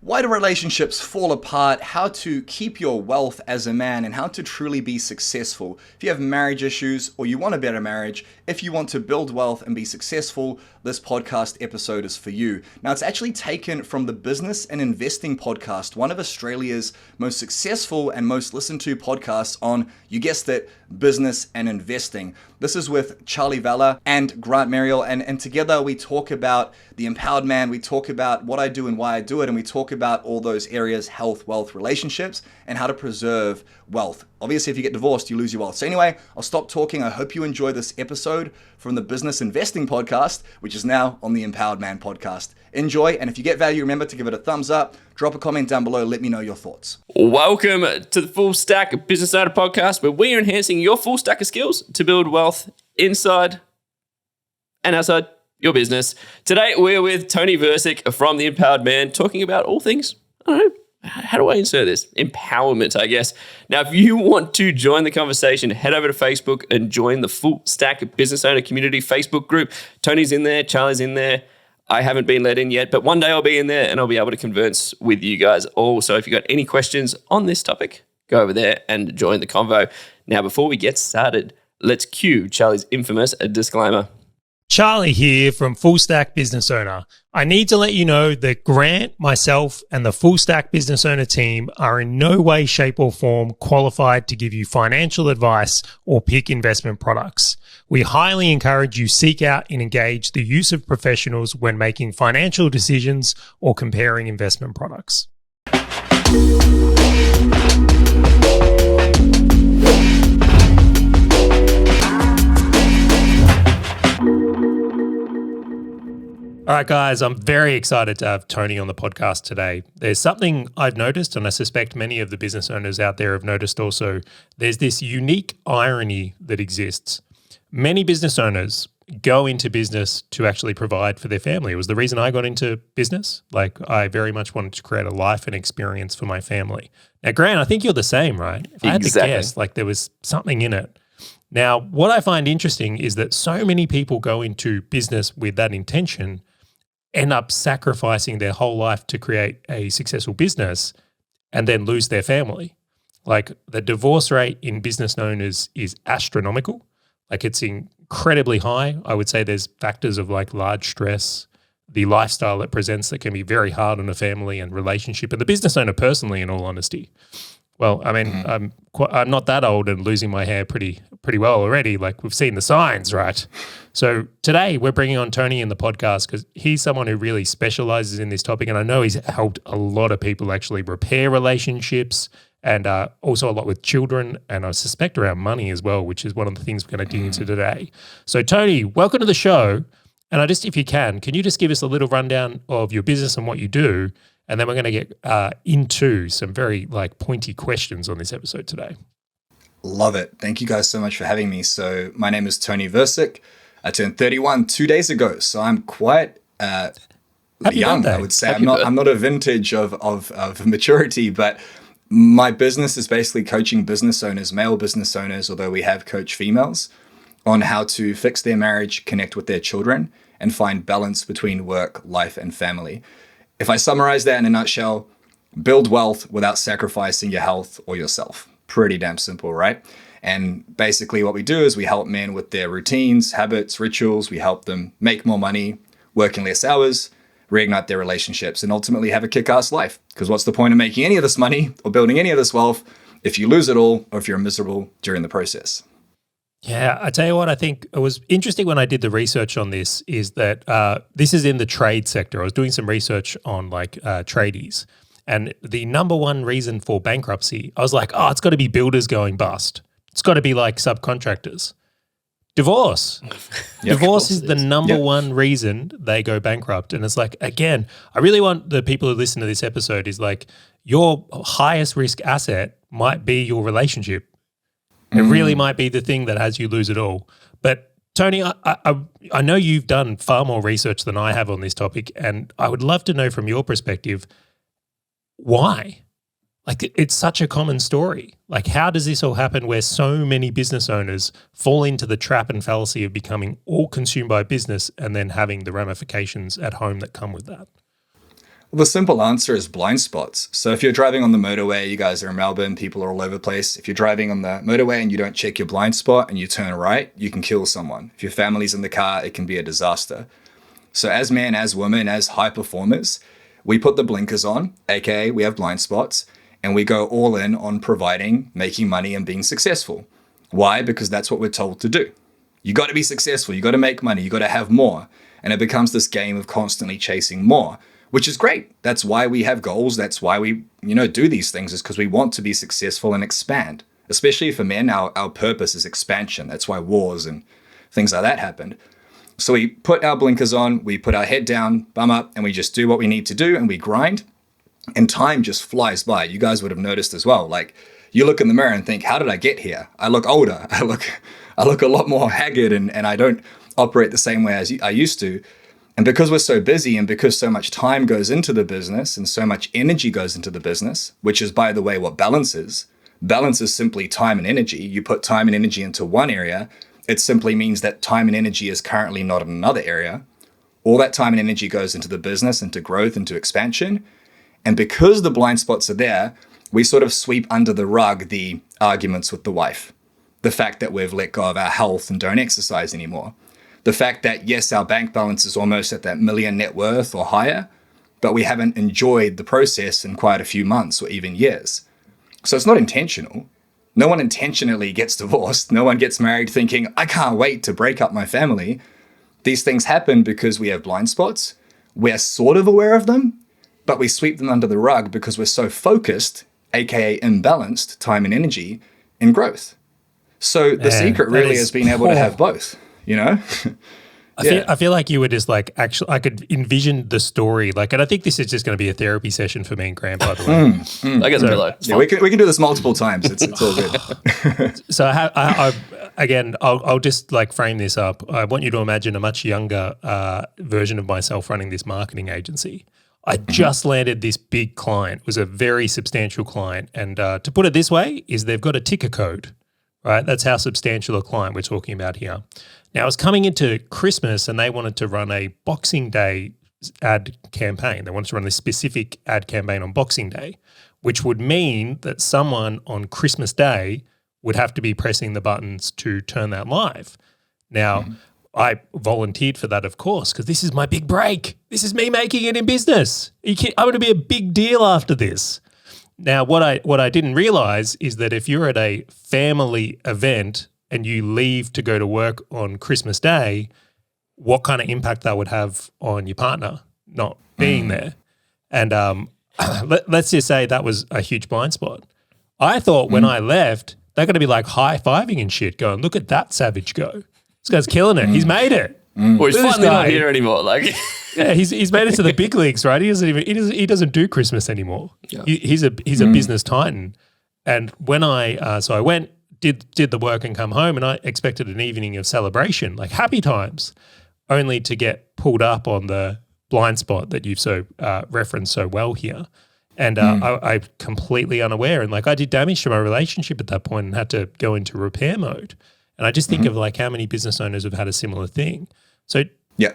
Why do relationships fall apart, how to keep your wealth as a man, and how to truly be successful. If you have marriage issues or you want a better marriage, if you want to build wealth and be successful, this podcast episode is for you. Now, it's actually taken from the Business and Investing podcast, one of Australia's most successful and most listened to podcasts on, you guessed it, business and investing. This is with Charlie Vella and Grant Meriel, and together we talk about the empowered man, we talk about what I do and why I do it, and we talk about all those areas: health, wealth, relationships, and how to preserve wealth. Obviously, if you get divorced, you lose your wealth. So anyway, I'll stop talking. I hope you enjoy this episode from the Business Investing podcast, which is now on the Empowered Man podcast. Enjoy, and if you get value, remember to give it a thumbs up, drop a comment down below, let me know your thoughts. Welcome to the Full Stack Business Owner podcast, where we are enhancing your full stack of skills to build wealth inside and outside your business. Today, we're with Toni Versic from The Empowered Man, talking about all things, I don't know, how do I insert this? Empowerment, I guess. Now, if you want to join the conversation, head over to Facebook and join the Full Stack Business Owner Community Facebook group. Tony's in there, Charlie's in there. I haven't been let in yet, but one day I'll be in there and I'll be able to converse with you guys all. So if you've got any questions on this topic, go over there and join the convo. Now, before we get started, let's cue Charlie's infamous disclaimer. Charlie here from Full Stack Business Owner. I need to let you know that Grant, myself, and the Full Stack Business Owner team are in no way, shape, or form qualified to give you financial advice or pick investment products. We highly encourage you seek out and engage the use of professionals when making financial decisions or comparing investment products. All right, guys, I'm very excited to have Toni on the podcast today. There's something I've noticed, and I suspect many of the business owners out there have noticed also. There's this unique irony that exists. Many business owners go into business to actually provide for their family. It was the reason I got into business. Like, I very much wanted to create a life and experience for my family. Now, Grant, I think you're the same, right? If I had to guess, like there was something in it. Now, what I find interesting is that so many people go into business with that intention, end up sacrificing their whole life to create a successful business and then lose their family. Like, the divorce rate in business owners is astronomical. Like, it's incredibly high. I would say there's factors of like large stress, the lifestyle it presents that can be very hard on a family and relationship, and the business owner personally, in all honesty. Well, I mean, I'm not that old and losing my hair pretty well already. Like, we've seen the signs, right? So today we're bringing on Toni in the podcast because he's someone who really specializes in this topic, and I know he's helped a lot of people actually repair relationships and also a lot with children, and I suspect around money as well, which is one of the things we're going to dig into today. So Toni, welcome to the show. And if you can you just give us a little rundown of your business and what you do? And then we're going to get into some very pointy questions on this episode today. Love it. Thank you guys so much for having me. So my name is Toni Versic. I turned 31 2 days ago, so I'm quite young, I would say. I'm not a vintage of maturity, but my business is basically coaching business owners, male business owners, although we have coach females, on how to fix their marriage, connect with their children, and find balance between work, life, and family. If I summarize that in a nutshell, build wealth without sacrificing your health or yourself. Pretty damn simple, right? And basically what we do is we help men with their routines, habits, rituals. We help them make more money, work in less hours, reignite their relationships, and ultimately have a kick-ass life. Because what's the point of making any of this money or building any of this wealth if you lose it all or if you're miserable during the process? Yeah, I tell you what, I think it was interesting when I did the research on this is that this is in the trade sector. I was doing some research on tradies, and the number one reason for bankruptcy, I was like, it's got to be builders going bust. It's got to be like subcontractors. Divorce. Divorce is the number one reason they go bankrupt. And it's like, again, I really want the people who listen to this episode is like, your highest risk asset might be your relationship. It really might be the thing that has you lose it all. But Toni, I know you've done far more research than I have on this topic, and I would love to know from your perspective, why? Like, it's such a common story. Like, how does this all happen where so many business owners fall into the trap and fallacy of becoming all consumed by business and then having the ramifications at home that come with that? The simple answer is blind spots. So if you're driving on the motorway, you guys are in Melbourne, people are all over the place. If you're driving on the motorway and you don't check your blind spot and you turn right, you can kill someone. If your family's in the car, it can be a disaster. So as men, as women, as high performers, we put the blinkers on, aka we have blind spots, and we go all in on providing, making money, and being successful. Why? Because that's what we're told to do. You got to be successful, you got to make money, you got to have more. And it becomes this game of constantly chasing more, which is great. That's why we have goals. That's why we, do these things, is because we want to be successful and expand. Especially for men, our purpose is expansion. That's why wars and things like that happened. So we put our blinkers on, we put our head down, bum up, and we just do what we need to do, and we grind. And time just flies by. You guys would have noticed as well. Like, you look in the mirror and think, how did I get here? I look older. I look a lot more haggard, and I don't operate the same way as I used to. And because we're so busy and because so much time goes into the business and so much energy goes into the business, which is, by the way, what balance is. Balance is simply time and energy. You put time and energy into one area, it simply means that time and energy is currently not in another area. All that time and energy goes into the business, into growth, into expansion. And because the blind spots are there, we sort of sweep under the rug the arguments with the wife. The fact that we've let go of our health and don't exercise anymore. The fact that, yes, our bank balance is almost at that $1 million net worth or higher, but we haven't enjoyed the process in quite a few months or even years. So it's not intentional. No one intentionally gets divorced. No one gets married thinking, I can't wait to break up my family. These things happen because we have blind spots. We're sort of aware of them, but we sweep them under the rug because we're so focused, aka imbalanced, time and energy in growth. So the secret really is being able to have both, I feel like you were just like, actually, I could envision the story. Like, and I think this is just going to be a therapy session for me and Graham, by the way. I guess so, yeah, we can do this multiple times. It's all good. So I'll just like frame this up. I want you to imagine a much younger version of myself running this marketing agency. I just landed this big client. It was a very substantial client. And to put it this way, is they've got a ticker code, right? That's how substantial a client we're talking about here. Now, it was coming into Christmas and they wanted to run a Boxing Day ad campaign. They wanted to run this specific ad campaign on Boxing Day, which would mean that someone on Christmas Day would have to be pressing the buttons to turn that live. Now, I volunteered for that, of course, because this is my big break. This is me making it in business. I'm going to be a big deal after this. Now, what I didn't realize is that if you're at a family event and you leave to go to work on Christmas Day, what kind of impact that would have on your partner not being there. And let's just say that was a huge blind spot. I thought when I left, they're going to be like high-fiving and shit, going, look at that savage go. This guy's killing it. He's made it. Well, he's finally not here anymore. Like, yeah, he's made it to the big leagues, right? He doesn't do Christmas anymore. Yeah. He's a business titan. And when I went, did the work and come home, and I expected an evening of celebration, like happy times, only to get pulled up on the blind spot that you've so referenced so well here. And I completely unaware, and like I did damage to my relationship at that point and had to go into repair mode. And I just think of like how many business owners have had a similar thing. So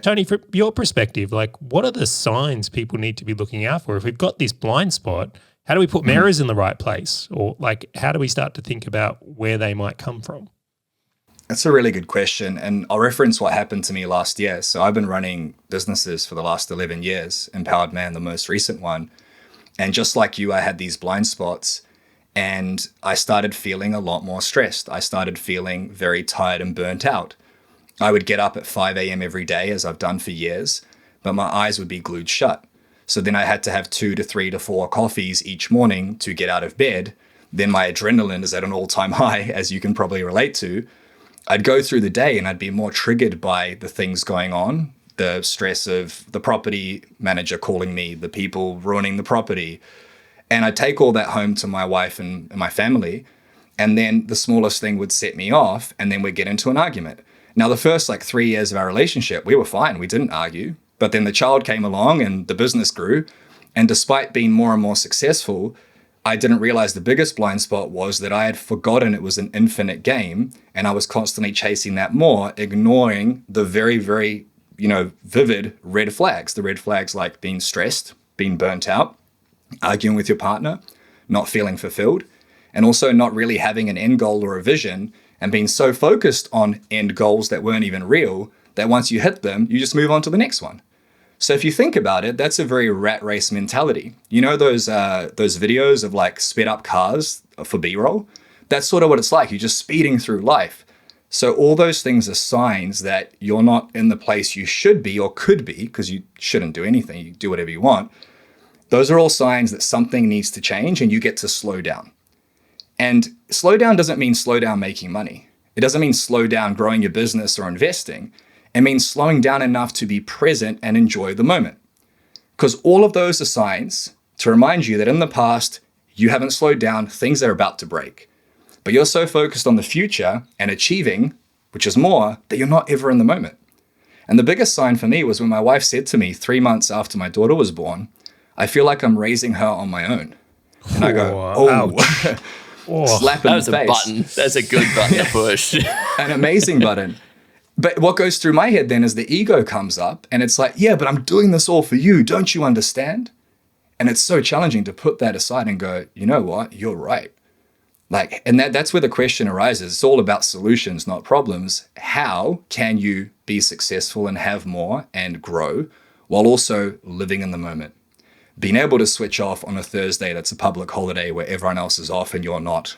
Tony, from your perspective, like what are the signs people need to be looking out for? If we've got this blind spot, how do we put mirrors in the right place? Or like how do we start to think about where they might come from? That's a really good question. And I'll reference what happened to me last year. So I've been running businesses for the last 11 years, Empowered Man, the most recent one. And just like you, I had these blind spots and I started feeling a lot more stressed. I started feeling very tired and burnt out. I would get up at 5 a.m. every day, as I've done for years, but my eyes would be glued shut. So then I had to have 2 to 3 to 4 coffees each morning to get out of bed. Then my adrenaline is at an all-time high, as you can probably relate to. I'd go through the day and I'd be more triggered by the things going on, the stress of the property manager calling me, the people ruining the property. And I'd take all that home to my wife and my family. And then the smallest thing would set me off and then we'd get into an argument. Now, the first 3 years of our relationship, we were fine. We didn't argue. But then the child came along and the business grew. And despite being more and more successful, I didn't realize the biggest blind spot was that I had forgotten it was an infinite game. And I was constantly chasing that more, ignoring the very, very, vivid red flags. The red flags like being stressed, being burnt out, arguing with your partner, not feeling fulfilled, and also not really having an end goal or a vision, and being so focused on end goals that weren't even real that once you hit them, you just move on to the next one. So if you think about it, that's a very rat race mentality. You know those videos of like sped up cars for B-roll? That's sort of what it's like. You're just speeding through life. So all those things are signs that you're not in the place you should be or could be, because you shouldn't do anything. You do whatever you want. Those are all signs that something needs to change and you get to slow down. And slow down doesn't mean slow down making money. It doesn't mean slow down growing your business or investing. It means slowing down enough to be present and enjoy the moment. Because all of those are signs to remind you that in the past, you haven't slowed down, things are about to break. But you're so focused on the future and achieving, which is more, that you're not ever in the moment. And the biggest sign for me was when my wife said to me 3 months after my daughter was born, I feel like I'm raising her on my own. And I go, slap in the face. That was a button. That's a good button to push. An amazing button. But what goes through my head then is the ego comes up and it's like, yeah, but I'm doing this all for you. Don't you understand? And it's so challenging to put that aside and go, you know what? You're right. Like, and that's where the question arises. It's all about solutions, not problems. How can you be successful and have more and grow while also living in the moment? Being able to switch off on a Thursday that's a public holiday where everyone else is off and you're not.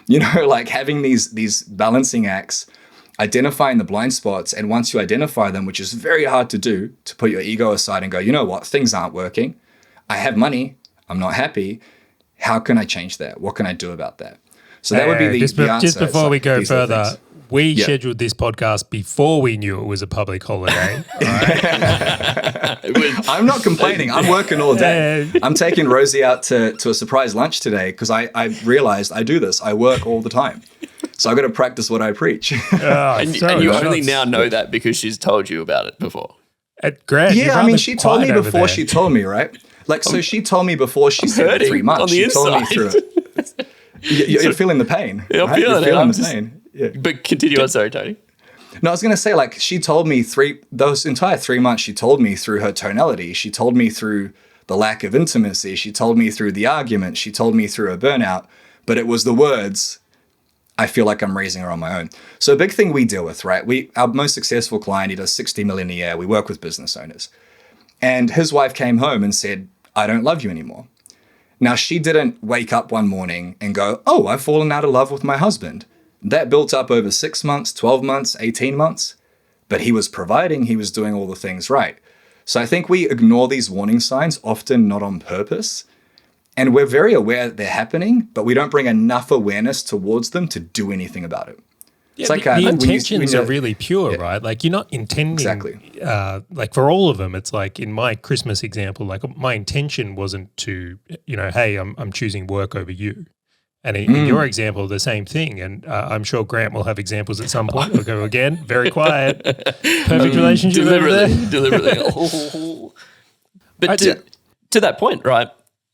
Like having these balancing acts, identifying the blind spots, and once you identify them, which is very hard to do, to put your ego aside and go, you know what, things aren't working. I have money, I'm not happy. How can I change that? What can I do about that? So that would be the answer. Just before we go further, we scheduled this podcast before we knew it was a public holiday. I'm not complaining. I'm working all day. I'm taking Rosie out to a surprise lunch today because I realized I do this. I work all the time. So I've got to practice what I preach. And you only now know that because she's told you about it before. Grant, yeah, I mean, she told me before she told me, right? Like, so she told me before she said 3 months. She told me through it. You're feeling the pain. Yeah, right? I'm feeling the pain. Yeah. But continue on, sorry, Tony. No, I was going to say, like, she told me those entire 3 months, she told me through her tonality. She told me through the lack of intimacy. She told me through the argument. She told me through her burnout. But it was the words, I feel like I'm raising her on my own. So a big thing we deal with, right? Our most successful client, he does 60 million a year. We work with business owners. And his wife came home and said, I don't love you anymore. Now, she didn't wake up one morning and go, oh, I've fallen out of love with my husband. That built up over 6 months, 12 months, 18 months. But he was providing, he was doing all the things right. So I think we ignore these warning signs, often not on purpose. And we're very aware that they're happening, but we don't bring enough awareness towards them to do anything about it. Yeah, it's like the intentions are really pure, right? Like you're not intending, exactly. Like for all of them, it's like in my Christmas example, like my intention wasn't to, hey, I'm choosing work over you. And in your example, the same thing. And I'm sure Grant will have examples at some point. We'll go again, very quiet, perfect relationship. Deliberately. But to that point, right?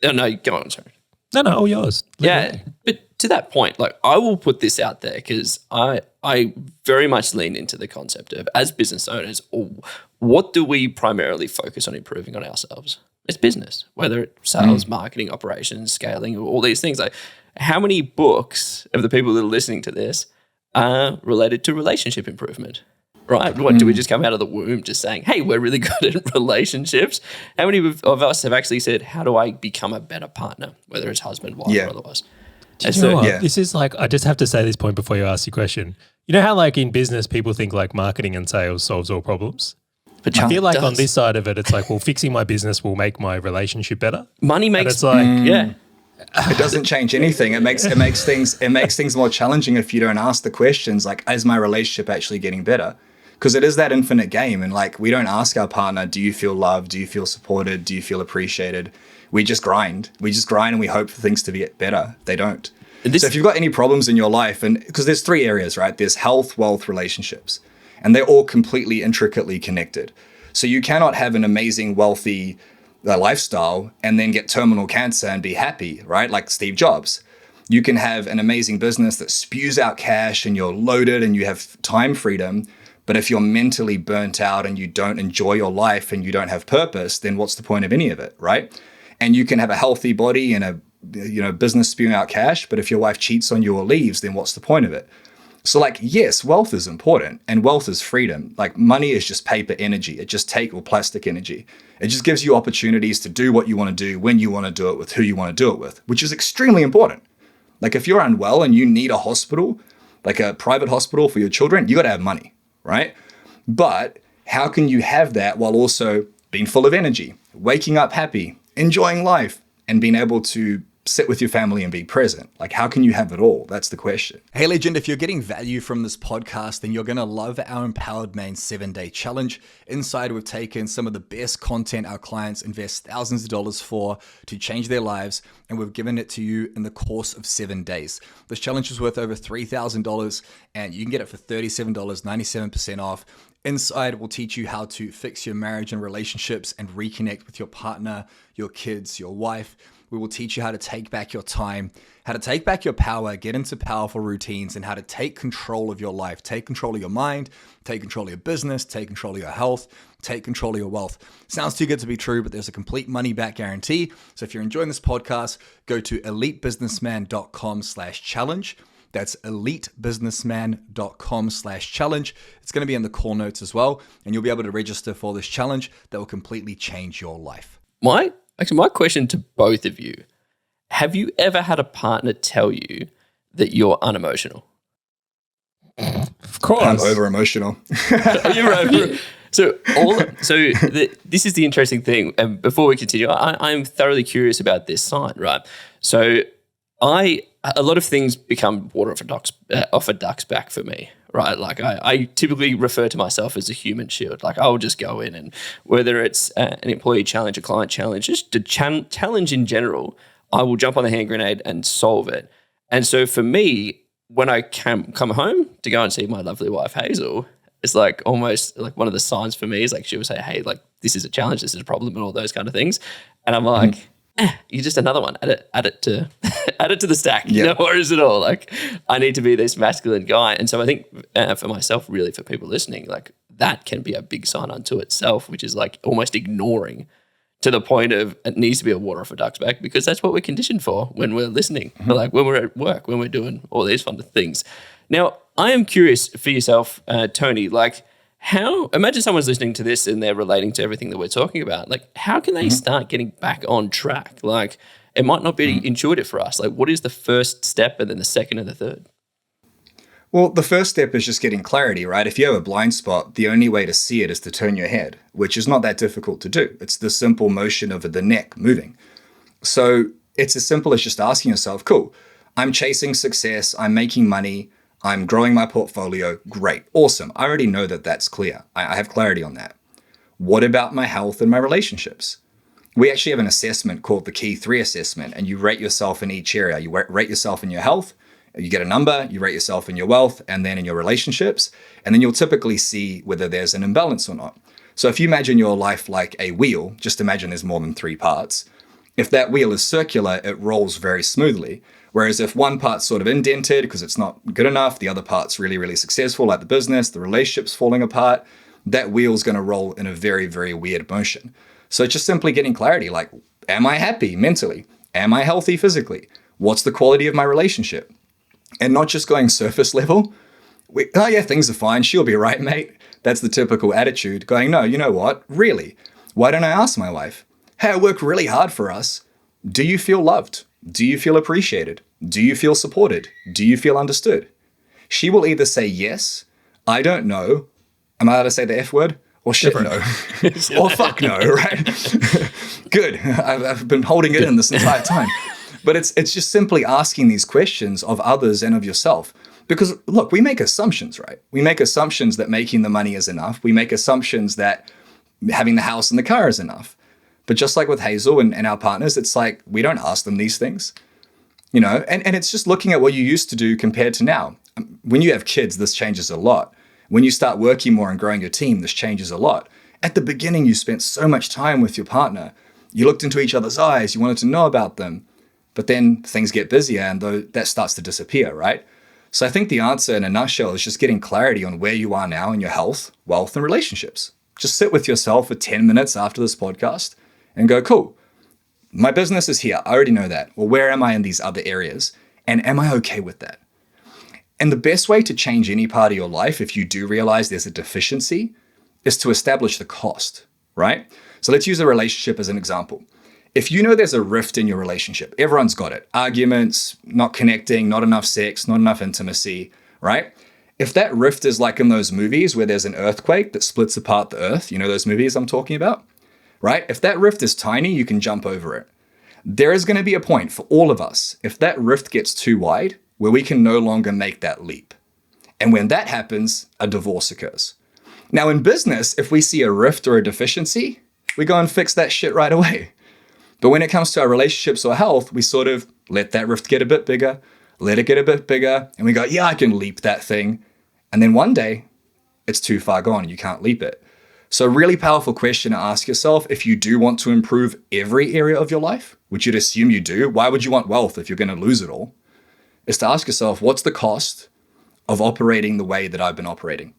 Oh, no, go on, sorry. No, all yours. But to that point, like I will put this out there because I very much lean into the concept of as business owners, what do we primarily focus on improving on ourselves? It's business, whether it's sales, marketing, operations, scaling, all these things. Like how many books of the people that are listening to this are related to relationship improvement? Right? What do we just come out of the womb just saying, hey, we're really good at relationships? How many of us have actually said, how do I become a better partner, whether it's husband, wife, or otherwise? You know what? This is like, I just have to say this point before you ask your question. You know how like in business, people think like marketing and sales solves all problems? But I feel like on this side of it, it's like, well, fixing my business will make my relationship better. Money makes, it's like, it doesn't change anything. It makes things more challenging if you don't ask the questions like, is my relationship actually getting better? Because it is that infinite game. And like, we don't ask our partner, do you feel loved? Do you feel supported? Do you feel appreciated? We just grind. And we hope for things to get better. They don't. So if you've got any problems in your life, and because there's 3 areas, right? There's health, wealth, relationships, and they're all completely intricately connected. So you cannot have an amazing, wealthy lifestyle and then get terminal cancer and be happy, right? Like Steve Jobs. You can have an amazing business that spews out cash and you're loaded and you have time freedom, But if you're mentally burnt out and you don't enjoy your life and you don't have purpose, then what's the point of any of it, right? And you can have a healthy body and a business spewing out cash, but if your wife cheats on you or leaves, then what's the point of it? So like, yes, wealth is important and wealth is freedom. Like money is just paper energy. It just or plastic energy. It just gives you opportunities to do what you want to do, when you want to do it, with who you want to do it with, which is extremely important. Like if you're unwell and you need a hospital, like a private hospital for your children, you got to have money, right? But how can you have that while also being full of energy, waking up happy, enjoying life, and being able to sit with your family and be present? Like, how can you have it all? That's the question. Hey, legend, if you're getting value from this podcast, then you're going to love our Empowered Man 7-Day Challenge. Inside, we've taken some of the best content our clients invest thousands of dollars for to change their lives, and we've given it to you in the course of 7 days. This challenge is worth over $3,000, and you can get it for $37, 97% off. Inside, we'll teach you how to fix your marriage and relationships and reconnect with your partner, your kids, your wife. We will teach you how to take back your time, how to take back your power, get into powerful routines, and how to take control of your life, take control of your mind, take control of your business, take control of your health, take control of your wealth. Sounds too good to be true, but there's a complete money back guarantee. So if you're enjoying this podcast, go to elitebusinessman.com/challenge. That's elitebusinessman.com/challenge. It's going to be in the call notes as well, and you'll be able to register for this challenge that will completely change your life. My question to both of you, have you ever had a partner tell you that you're unemotional? Of course. I'm over-emotional. This is the interesting thing. And before we continue, I'm thoroughly curious about this sign, right? So a lot of things become water off a duck's back for me, right? Like I typically refer to myself as a human shield. Like I'll just go in, and whether it's an employee challenge, a client challenge, just a challenge in general, I will jump on the hand grenade and solve it. And so for me, when I come home to go and see my lovely wife, Hazel, it's like almost like one of the signs for me is like she will say, hey, like this is a challenge, this is a problem, and all those kind of things. And I'm like, you're just another one. Add it to the stack. Yeah. No worries at all. Like I need to be this masculine guy. And so I think for myself, really for people listening, like that can be a big sign unto itself, which is like almost ignoring to the point of it needs to be a water off a duck's back, because that's what we're conditioned for when we're listening, like when we're at work, when we're doing all these fun things. Now, I am curious for yourself, Toni, like imagine someone's listening to this and they're relating to everything that we're talking about. Like, how can they start getting back on track? Like, it might not be intuitive for us. Like, what is the first step and then the second and the third? Well, the first step is just getting clarity, right? If you have a blind spot, the only way to see it is to turn your head, which is not that difficult to do. It's the simple motion of the neck moving. So it's as simple as just asking yourself, cool, I'm chasing success, I'm making money, I'm growing my portfolio. Great. Awesome. I already know that that's clear. I have clarity on that. What about my health and my relationships? We actually have an assessment called the Key 3 assessment, and you rate yourself in each area. You rate yourself in your health, you get a number, you rate yourself in your wealth, and then in your relationships, and then you'll typically see whether there's an imbalance or not. So if you imagine your life like a wheel, just imagine there's more than 3 parts. If that wheel is circular, it rolls very smoothly. Whereas if one part's sort of indented because it's not good enough, the other part's really, really successful, like the business, the relationship's falling apart, that wheel's going to roll in a very, very weird motion. So it's just simply getting clarity, like, am I happy mentally? Am I healthy physically? What's the quality of my relationship? And not just going surface level. Oh yeah, things are fine. She'll be right, mate. That's the typical attitude. Going, no, you know what? Really? Why don't I ask my wife? Hey, I work really hard for us. Do you feel loved? Do you feel appreciated? Do you feel supported? Do you feel understood? She will either say yes, I don't know, am I allowed to say the F word? Or shit no. Or fuck no, right? Good. I've been holding it in this entire time. But it's just simply asking these questions of others and of yourself. Because look, we make assumptions, right? We make assumptions that making the money is enough. We make assumptions that having the house and the car is enough. But just like with Hazel and our partners, it's like we don't ask them these things. You know, and it's just looking at what you used to do compared to now. When you have kids, this changes a lot. When you start working more and growing your team, this changes a lot. At the beginning, you spent so much time with your partner. You looked into each other's eyes. You wanted to know about them. But then things get busier and that starts to disappear, right? So I think the answer in a nutshell is just getting clarity on where you are now in your health, wealth, and relationships. Just sit with yourself for 10 minutes after this podcast and go, cool, my business is here. I already know that. Well, where am I in these other areas? And am I okay with that? And the best way to change any part of your life, if you do realize there's a deficiency, is to establish the cost, right? So let's use a relationship as an example. If you know there's a rift in your relationship, everyone's got it. Arguments, not connecting, not enough sex, not enough intimacy, right? If that rift is like in those movies where there's an earthquake that splits apart the earth, you know those movies I'm talking about, right? If that rift is tiny, you can jump over it. There is going to be a point for all of us, if that rift gets too wide, where we can no longer make that leap. And when that happens, a divorce occurs. Now in business, if we see a rift or a deficiency, we go and fix that shit right away. But when it comes to our relationships or health, we sort of let that rift get a bit bigger, let it get a bit bigger, and we go, yeah, I can leap that thing. And then one day, it's too far gone and you can't leap it. So a really powerful question to ask yourself, if you do want to improve every area of your life, which you'd assume you do, why would you want wealth if you're going to lose it all? Is to ask yourself, what's the cost of operating the way that I've been operating?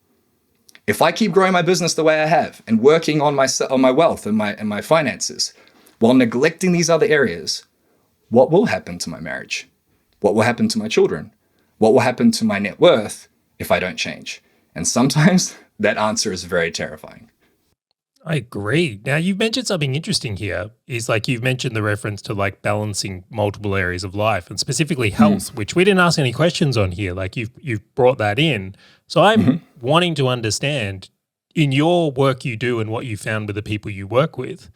If I keep growing my business the way I have and working on my wealth and my finances, while neglecting these other areas, what will happen to my marriage? What will happen to my children? What will happen to my net worth if I don't change? And sometimes that answer is very terrifying. I agree. Now, you've mentioned something interesting here. Is like you've mentioned the reference to like balancing multiple areas of life and specifically health, which we didn't ask any questions on here. Like you've brought that in. So I'm wanting to understand in your work you do and what you found with the people you work with,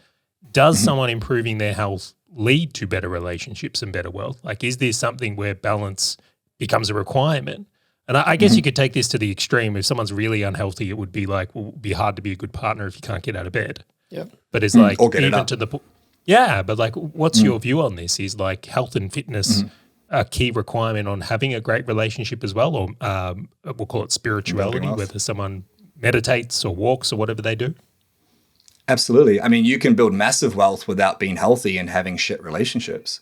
does someone improving their health lead to better relationships and better wealth? Like, is there something where balance becomes a requirement? And I guess you could take this to the extreme. If someone's really unhealthy, it would be like, well, it would be hard to be a good partner if you can't get out of bed. Yeah. But it's like, or get it even up. to the point. Yeah, but like, what's your view on this? Is like health and fitness a key requirement on having a great relationship as well? Or we'll call it spirituality, whether someone meditates or walks or whatever they do? Absolutely. I mean, you can build massive wealth without being healthy and having shit relationships.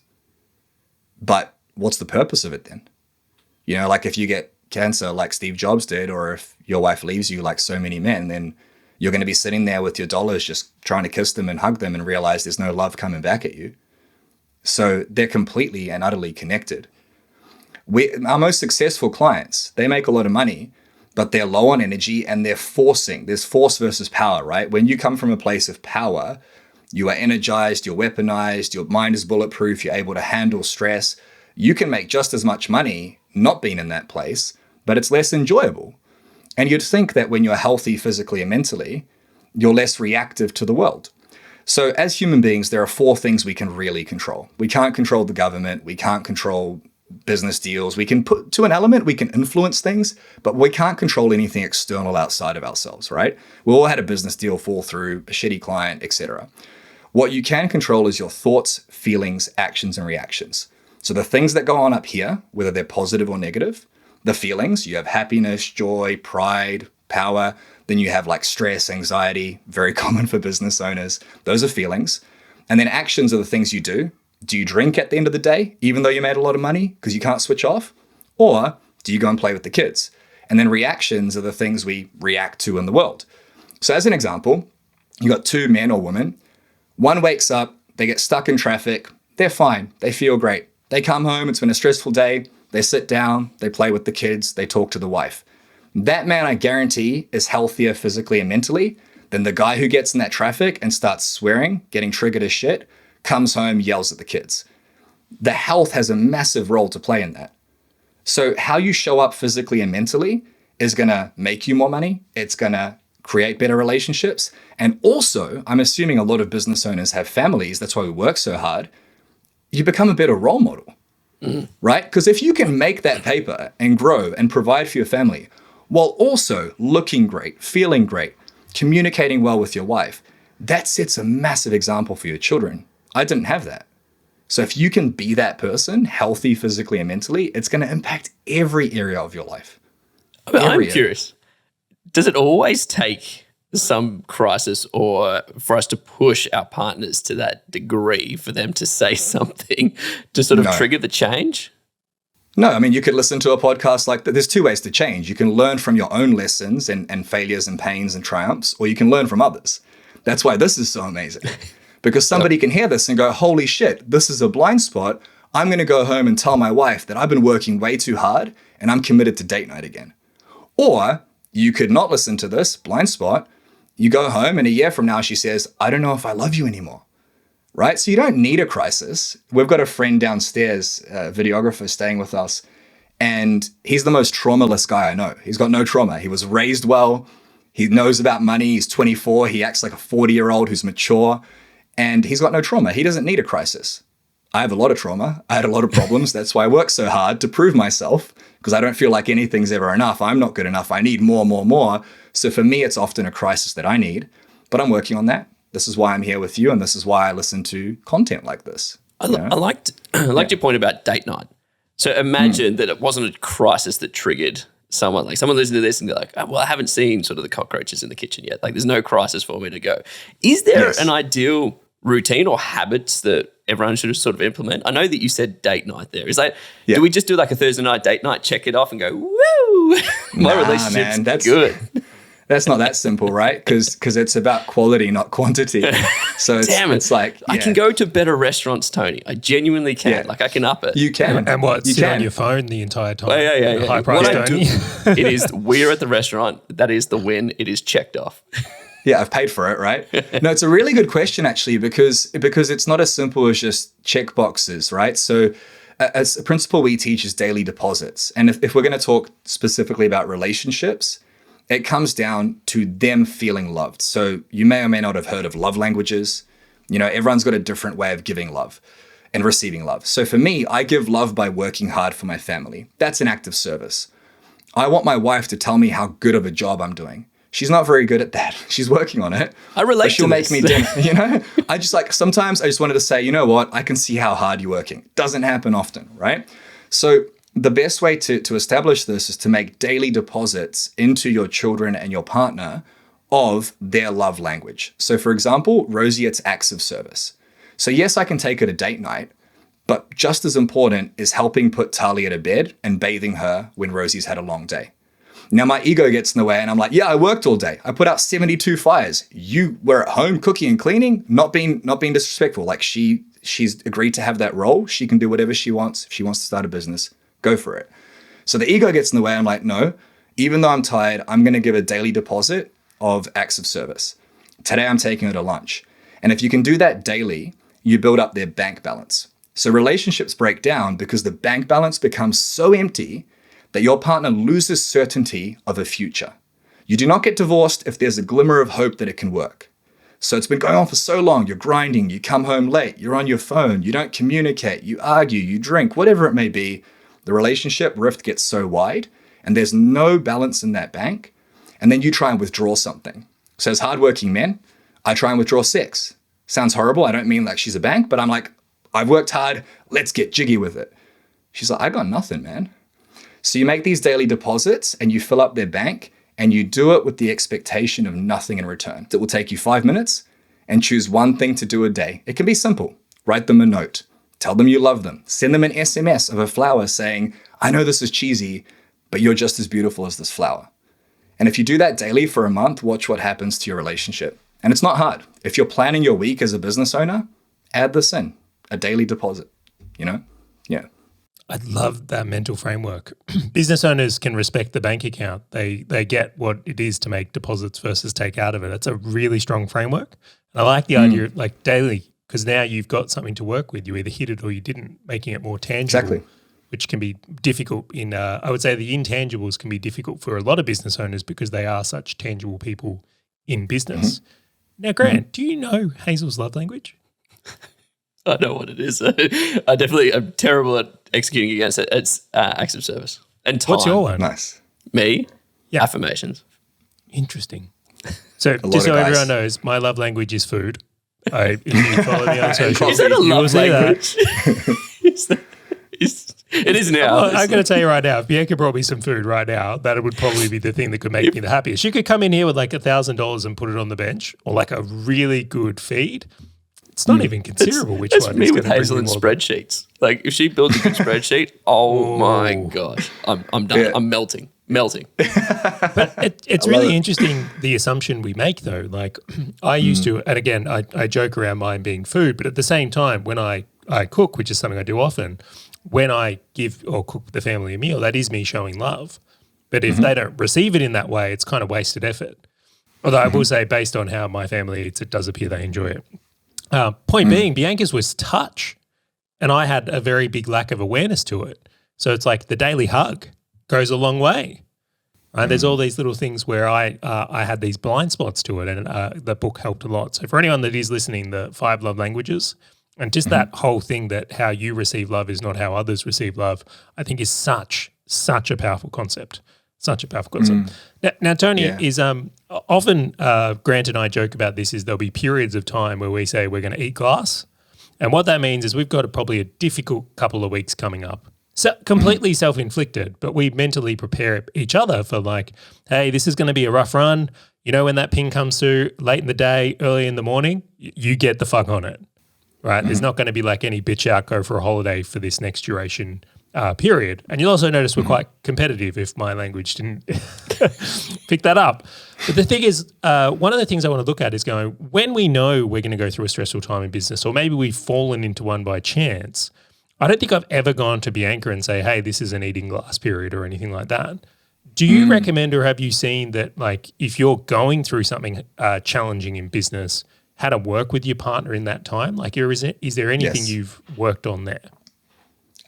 But what's the purpose of it then? You know, like if you get cancer like Steve Jobs did, or if your wife leaves you like so many men, then you're going to be sitting there with your dollars just trying to kiss them and hug them and realize there's no love coming back at you. So they're completely and utterly connected. Our most successful clients, they make a lot of money, but they're low on energy and they're forcing. There's force versus power, right? When you come from a place of power, you are energized, you're weaponized, your mind is bulletproof, you're able to handle stress. You can make just as much money not being in that place, but it's less enjoyable. And you'd think that when you're healthy physically and mentally, you're less reactive to the world. So as human beings, there are 4 things we can really control. We can't control the government. We can't control business deals. We can put to an element, we can influence things, but we can't control anything external outside of ourselves, right? We all had a business deal fall through, a shitty client, etc. What you can control is your thoughts, feelings, actions, and reactions. So the things that go on up here, whether they're positive or negative, the feelings, you have happiness, joy, pride, power. Then you have like stress, anxiety, very common for business owners. Those are feelings. And then actions are the things you do. Do you drink at the end of the day, even though you made a lot of money because you can't switch off? Or do you go and play with the kids? And then reactions are the things we react to in the world. So as an example, you got 2 men or women. One wakes up, they get stuck in traffic. They're fine. They feel great. They come home. It's been a stressful day. They sit down, they play with the kids, they talk to the wife. That man, I guarantee, is healthier physically and mentally than the guy who gets in that traffic and starts swearing, getting triggered as shit, comes home, yells at the kids. The health has a massive role to play in that. So how you show up physically and mentally is going to make you more money. It's going to create better relationships. And also, I'm assuming a lot of business owners have families. That's why we work so hard. You become a better role model. Right? Because if you can make that paper and grow and provide for your family while also looking great, feeling great, communicating well with your wife, that sets a massive example for your children. I didn't have that. So if you can be that person, healthy physically and mentally, it's going to impact every area of your life. I'm curious, does it always take some crisis or for us to push our partners to that degree for them to say something to sort of trigger the change? No, I mean, you could listen to a podcast like that. There's two ways to change. You can learn from your own lessons and failures and pains and triumphs, or you can learn from others. That's why this is so amazing. Because somebody can hear this and go, holy shit, this is a blind spot. I'm going to go home and tell my wife that I've been working way too hard and I'm committed to date night again. Or you could not listen to this blind spot. You go home and a year from now, she says, I don't know if I love you anymore. Right? So you don't need a crisis. We've got a friend downstairs, a videographer staying with us, and he's the most traumaless guy I know. He's got no trauma. He was raised well. He knows about money. He's 24. He acts like a 40-year-old who's mature, and he's got no trauma. He doesn't need a crisis. I have a lot of trauma. I had a lot of problems. That's why I work so hard to prove myself, because I don't feel like anything's ever enough. I'm not good enough. I need more, more, more. So for me, it's often a crisis that I need, but I'm working on that. This is why I'm here with you, and this is why I listen to content like this. I liked your point about date night. So imagine that it wasn't a crisis that triggered someone. Like someone listening to this and they're like, oh, well, I haven't seen sort of the cockroaches in the kitchen yet. Like there's no crisis for me to go. Is there an ideal routine or habits that everyone should sort of implement? I know that you said date night there. Is that, do we just do like a Thursday night date night, check it off and go, woo, my relationship's that's good? That's not that simple, right? Because it's about quality, not quantity. So it's like, I can go to better restaurants, Tony. I genuinely can. Yeah. Like I can up it. You can. And what? You sit on your phone the entire time. Yeah. High price, Tony. It is, we're at the restaurant. That is the win. It is checked off. Yeah, I've paid for it, right? No, it's a really good question actually, because it's not as simple as just check boxes, right? So as a principle we teach is daily deposits. And if we're going to talk specifically about relationships, it comes down to them feeling loved. So you may or may not have heard of love languages. You know, everyone's got a different way of giving love and receiving love. So for me, I give love by working hard for my family. That's an act of service. I want my wife to tell me how good of a job I'm doing. She's not very good at that. She's working on it. I relate but she'll to make this. me dinner, you know? Sometimes I just wanted to say, you know what? I can see how hard you're working. Doesn't happen often, right? So the best way to establish this is to make daily deposits into your children and your partner of their love language. So for example, Rosie, it's acts of service. So yes, I can take her to date night, but just as important is helping put Talia to bed and bathing her when Rosie's had a long day. Now my ego gets in the way and I'm like, yeah, I worked all day. I put out 72 fires. You were at home cooking and cleaning, not being disrespectful. Like she's agreed to have that role. She can do whatever she wants. If she wants to start a business, go for it. So the ego gets in the way. I'm like, no, even though I'm tired, I'm going to give a daily deposit of acts of service. Today I'm taking her to lunch. And if you can do that daily, you build up their bank balance. So relationships break down because the bank balance becomes so empty that your partner loses certainty of a future. You do not get divorced if there's a glimmer of hope that it can work. So it's been going on for so long, you're grinding, you come home late, you're on your phone, you don't communicate, you argue, you drink, whatever it may be. The relationship rift gets so wide and there's no balance in that bank. And then you try and withdraw something. So as hardworking men, I try and withdraw sex. Sounds horrible. I don't mean like she's a bank, but I'm like, I've worked hard. Let's get jiggy with it. She's like, I got nothing, man. So you make these daily deposits and you fill up their bank and you do it with the expectation of nothing in return. It will take you 5 minutes and choose one thing to do a day. It can be simple. Write them a note. Tell them you love them. Send them an SMS of a flower saying, I know this is cheesy, but you're just as beautiful as this flower. And if you do that daily for a month, watch what happens to your relationship. And it's not hard. If you're planning your week as a business owner, add this in, a daily deposit, you know? Yeah. I love that mental framework. Business owners can respect the bank account. They get what it is to make deposits versus take out of it. It's a really strong framework. And I like the idea of like daily, because now you've got something to work with. You either hit it or you didn't, making it more tangible. Exactly. Which can be difficult in, I would say the intangibles can be difficult for a lot of business owners because they are such tangible people in business. Now, Grant, do you know Hazel's love language? I know what it is. I definitely am terrible at executing against it. It's acts of service and time. What's your one? Nice. Me? Yeah. Affirmations. Interesting. So just so everyone knows, my love language is food. If you follow me on social, Is that a you will love see language? It is now. Well, I'm going to tell you right now, if Bianca brought me some food right now, that would probably be the thing that could make me the happiest. She could come in here with like $1,000 and put it on the bench, or like a really good feed. It's not even considerable which That's one me is with going to Hazel bring and me more. spreadsheets. Like if she builds a good spreadsheet, oh my gosh, I'm done. Yeah. I'm melting. It's love really it. interesting the assumption we make though. Like I used to, and again, I joke around mine being food, but at the same time, when I cook, which is something I do often, when I give or cook the family a meal, that is me showing love. But if they don't receive it in that way, it's kind of wasted effort. Although I will say, based on how my family eats, it does appear they enjoy it. Point being, Bianca's was touch, and I had a very big lack of awareness to it. So it's like the daily hug goes a long way. There's all these little things where I had these blind spots to it, and the book helped a lot. So for anyone that is listening, the 5 love languages, and just that whole thing that how you receive love is not how others receive love, I think is such a powerful concept. Such a powerful concept. Now Tony, is often Grant and I joke about this, is there'll be periods of time where we say we're going to eat glass. And what that means is we've got probably a difficult couple of weeks coming up. So completely self-inflicted, but we mentally prepare each other for like, hey, this is going to be a rough run. You know, when that ping comes through late in the day, early in the morning, you get the fuck on it, right? There's not going to be like any bitch out, go for a holiday for this next duration period. And you'll also notice we're quite competitive, if my language didn't pick that up. But the thing is, one of the things I want to look at is going, when we know we're going to go through a stressful time in business, or maybe we've fallen into one by chance, I don't think I've ever gone to Bianca and say, hey, this is an eating glass period or anything like that. Do you recommend, or have you seen that, like, if you're going through something challenging in business, how to work with your partner in that time? Like, is there anything you've worked on there?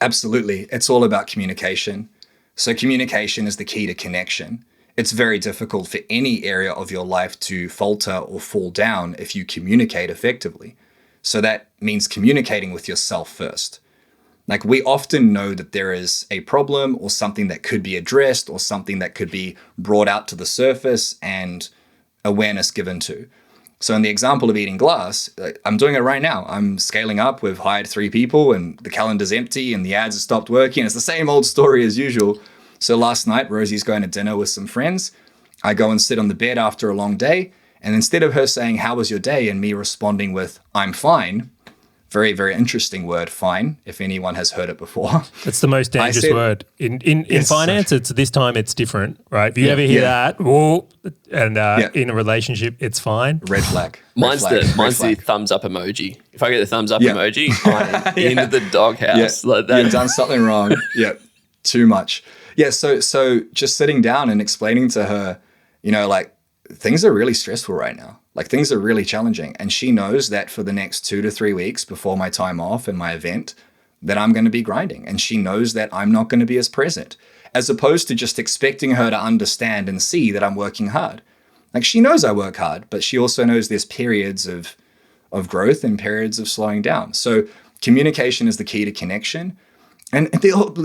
Absolutely. It's all about communication. So communication is the key to connection. It's very difficult for any area of your life to falter or fall down if you communicate effectively. So that means communicating with yourself first. Like, we often know that there is a problem or something that could be addressed or something that could be brought out to the surface and awareness given to. So in the example of eating glass, I'm doing it right now. I'm scaling up. We've hired 3 people and the calendar's empty and the ads have stopped working. It's the same old story as usual. So last night, Rosie's going to dinner with some friends. I go and sit on the bed after a long day. And instead of her saying, how was your day? And me responding with, I'm fine. Very, very interesting word, fine, if anyone has heard it before. That's the most dangerous word. In finance, it's this time it's different, right? If you ever hear that, whoa, and in a relationship, it's fine. Red flag. Mine's the thumbs up emoji. If I get the thumbs up emoji, I'm in the doghouse. Like that. You've done something wrong. Too much. So just sitting down and explaining to her, like, things are really stressful right now. Like, things are really challenging. And she knows that for the next 2 to 3 weeks before my time off and my event, that I'm going to be grinding. And she knows that I'm not going to be as present, as opposed to just expecting her to understand and see that I'm working hard. Like, she knows I work hard, but she also knows there's periods of growth and periods of slowing down. So communication is the key to connection. And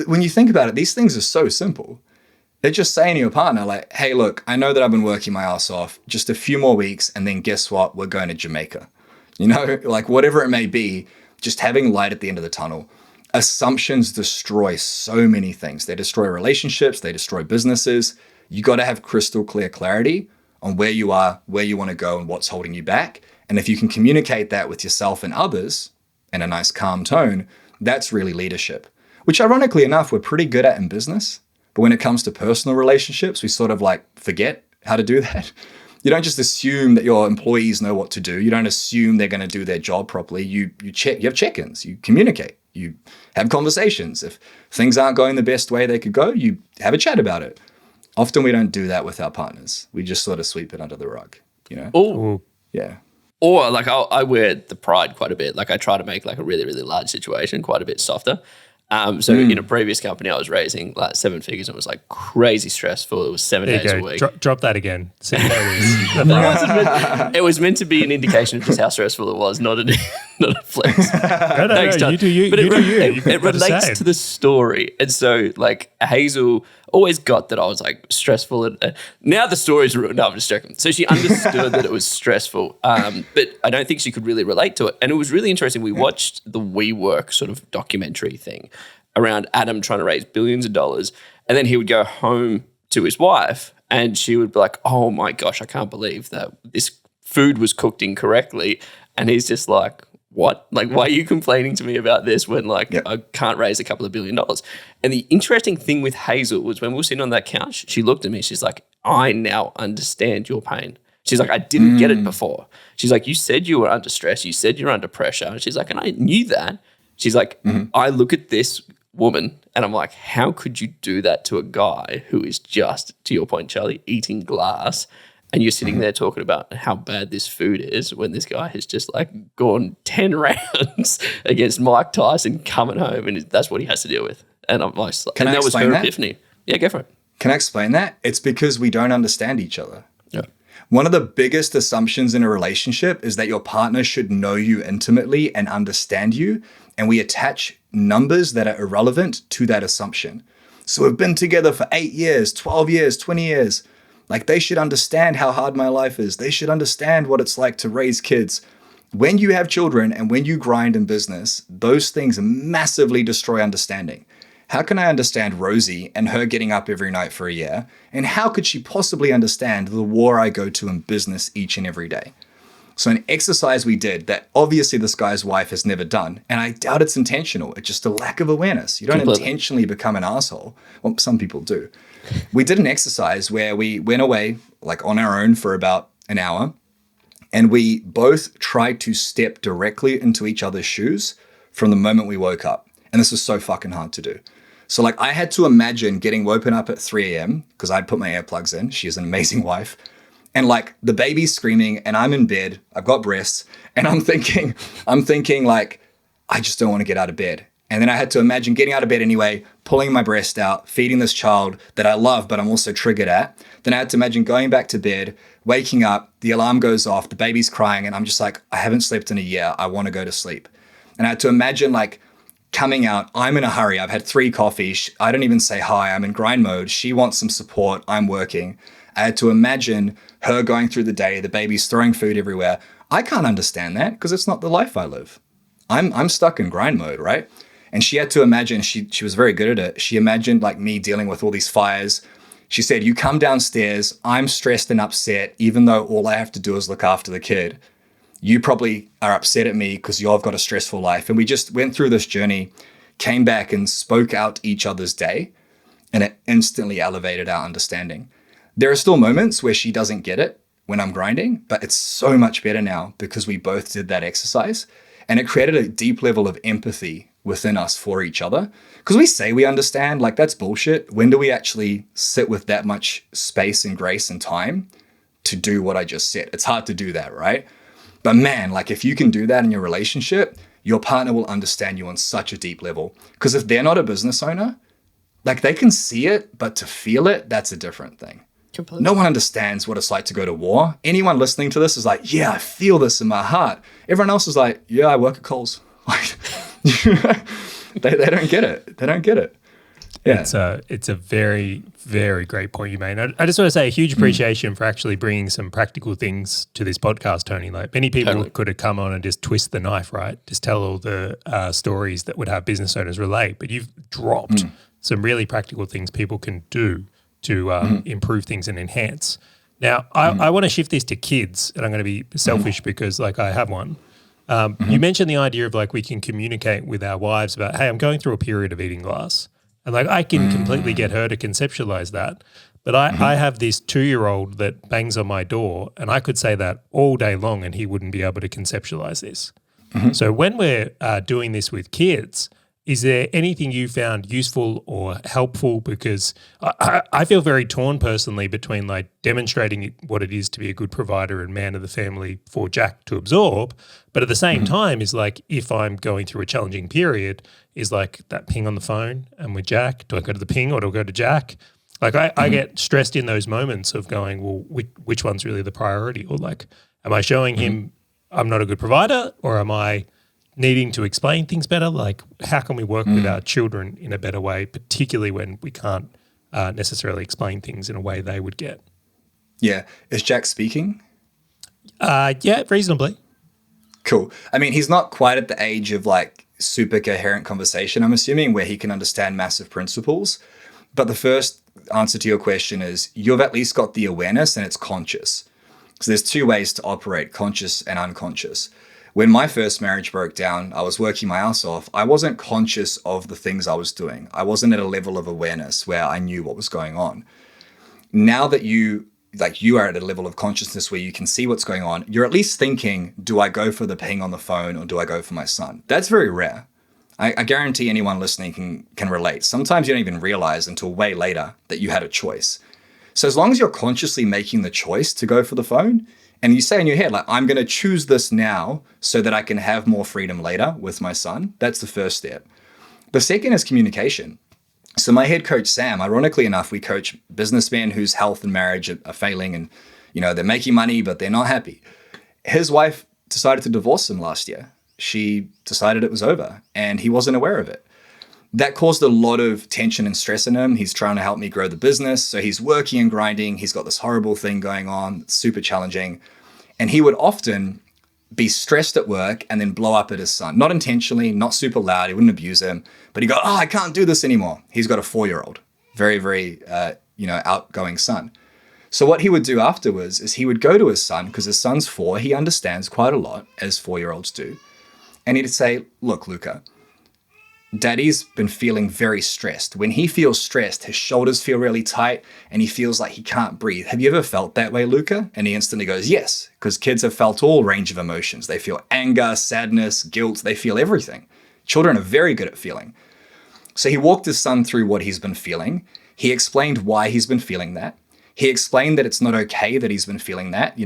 when you think about it, these things are so simple. They're just saying to your partner, like, hey, look, I know that I've been working my ass off, just a few more weeks, and then guess what? We're going to Jamaica. Like, whatever it may be, just having light at the end of the tunnel. Assumptions destroy so many things. They destroy relationships. They destroy businesses. You got to have crystal clear clarity on where you are, where you want to go, and what's holding you back. And if you can communicate that with yourself and others in a nice, calm tone, that's really leadership, which ironically enough, we're pretty good at in business. But when it comes to personal relationships, we sort of like forget how to do that. You don't just assume that your employees know what to do. You don't assume they're going to do their job properly. You have check-ins, you communicate, you have conversations. If things aren't going the best way they could go, you have a chat about it. Often we don't do that with our partners. We just sort of sweep it under the rug, Oh, Yeah. Or like I wear the pride quite a bit. Like I try to make like a really, really large situation quite a bit softer. So in a previous company, I was raising like 7 figures and it was like crazy stressful. It was 7 days a week. Drop that again. It was meant to be an indication of just how stressful it was, not a flex. No, John. you do you. But It relates to the story. And so like Hazel always got that I was like stressful. And now the story's ruined. No, I'm just joking. So she understood that it was stressful, but I don't think she could really relate to it. And it was really interesting. We watched the WeWork sort of documentary thing around Adam trying to raise billions of dollars. And then he would go home to his wife and she would be like, oh my gosh, I can't believe that this food was cooked incorrectly. And he's just like, what? Like, why are you complaining to me about this when like I can't raise a couple of $1 billion? And the interesting thing with Hazel was when we were sitting on that couch, she looked at me, she's like, I now understand your pain. She's like, I didn't get it before. She's like, you said you were under stress. You said you're under pressure. And she's like, and I knew that. She's like, I look at this woman and I'm like, how could you do that to a guy who is just, to your point, Charlie, eating glass, and you're sitting there talking about how bad this food is when this guy has just like gone 10 rounds against Mike Tyson coming home, and that's what he has to deal with. And I'm like, and that was her epiphany. Yeah, go for it. Can I explain that? It's because we don't understand each other. Yeah. One of the biggest assumptions in a relationship is that your partner should know you intimately and understand you, and we attach numbers that are irrelevant to that assumption. So we've been together for 8 years, 12 years, 20 years. Like, they should understand how hard my life is. They should understand what it's like to raise kids. When you have children and when you grind in business, those things massively destroy understanding. How can I understand Rosie and her getting up every night for a year? And how could she possibly understand the war I go to in business each and every day? So an exercise we did that obviously this guy's wife has never done, and I doubt it's intentional. It's just a lack of awareness. You don't intentionally become an asshole. Well, some people do. We did an exercise where we went away like on our own for about an hour, and we both tried to step directly into each other's shoes from the moment we woke up. And this was so fucking hard to do. So like, I had to imagine getting woken up at 3 a.m. because I'd put my earplugs in. She is an amazing wife. And like, the baby's screaming and I'm in bed, I've got breasts, and I'm thinking like, I just don't want to get out of bed. And then I had to imagine getting out of bed anyway, pulling my breast out, feeding this child that I love, but I'm also triggered at. Then I had to imagine going back to bed, waking up, the alarm goes off, the baby's crying, and I'm just like, I haven't slept in a year. I want to go to sleep. And I had to imagine like coming out, I'm in a hurry. I've had 3 coffees. I don't even say hi. I'm in grind mode. She wants some support. I'm working. I had to imagine her going through the day, the baby's throwing food everywhere. I can't understand that because it's not the life I live. I'm stuck in grind mode, right? And she had to imagine, she was very good at it. She imagined like me dealing with all these fires. She said, you come downstairs, I'm stressed and upset, even though all I have to do is look after the kid. You probably are upset at me because you've got a stressful life. And we just went through this journey, came back and spoke out each other's day, and it instantly elevated our understanding. There are still moments where she doesn't get it when I'm grinding, but it's so much better now because we both did that exercise, and it created a deep level of empathy within us for each other. Because we say we understand, like, that's bullshit. When do we actually sit with that much space and grace and time to do what I just said? It's hard to do that, right? But man, like, if you can do that in your relationship, your partner will understand you on such a deep level. Because if they're not a business owner, like, they can see it, but to feel it, that's a different thing. Completely. No one understands what it's like to go to war. Anyone listening to this is like, yeah, I feel this in my heart. Everyone else is like, yeah, I work at Coles. Like, they don't get it. They don't get it. Yeah. It's a very, very great point you made. I just want to say a huge appreciation for actually bringing some practical things to this podcast, Tony. Like, many people could have come on and just twist the knife, right? Just tell all the stories that would have business owners relate. But you've dropped some really practical things people can do to improve things and enhance. Now, I want to shift this to kids, and I'm going to be selfish because, like, I have one. You mentioned the idea of, like, we can communicate with our wives about, hey, I'm going through a period of eating glass. And, like, I can completely get her to conceptualize that. But I have this 2-year-old that bangs on my door, and I could say that all day long and he wouldn't be able to conceptualize this. So when we're doing this with kids, is there anything you found useful or helpful? Because I feel very torn personally between, like, demonstrating what it is to be a good provider and man of the family for Jack to absorb, but at the same time is like, if I'm going through a challenging period, is like that ping on the phone and with Jack, do I go to the ping or do I go to Jack? Like, I get stressed in those moments of going, well, which one's really the priority? Or, like, am I showing him I'm not a good provider, or am I needing to explain things better? Like, how can we work with our children in a better way, particularly when we can't necessarily explain things in a way they would get? Yeah. Is Jack speaking? Yeah, reasonably. Cool. I mean, he's not quite at the age of, like, super coherent conversation, I'm assuming, where he can understand massive principles. But the first answer to your question is you've at least got the awareness and it's conscious. So there's 2 ways to operate, conscious and unconscious. When my first marriage broke down, I was working my ass off. I wasn't conscious of the things I was doing. I wasn't at a level of awareness where I knew what was going on. Now that you are at a level of consciousness where you can see what's going on, you're at least thinking, do I go for the ping on the phone or do I go for my son? That's very rare. I guarantee anyone listening can relate. Sometimes you don't even realize until way later that you had a choice. So as long as you're consciously making the choice to go for the phone, and you say in your head, like, I'm going to choose this now so that I can have more freedom later with my son, that's the first step. The second is communication. So my head coach, Sam, ironically enough, we coach businessmen whose health and marriage are failing and, they're making money, but they're not happy. His wife decided to divorce him last year. She decided it was over and he wasn't aware of it. That caused a lot of tension and stress in him. He's trying to help me grow the business. So he's working and grinding. He's got this horrible thing going on, super challenging. And he would often be stressed at work and then blow up at his son. Not intentionally, not super loud. He wouldn't abuse him. But he'd go, I can't do this anymore. He's got a 4-year-old, very, very, outgoing son. So what he would do afterwards is he would go to his son, because his son's 4. He understands quite a lot, as 4-year-olds do. And he'd say, look, Luca, Daddy's been feeling very stressed. When he feels stressed, his shoulders feel really tight and he feels like he can't breathe. Have you ever felt that way, Luca? And he instantly goes, yes, because kids have felt all range of emotions. They feel anger, sadness, guilt. They feel everything. Children are very good at feeling. So he walked his son through what he's been feeling. He explained why he's been feeling that. He explained that it's not okay that he's been feeling that.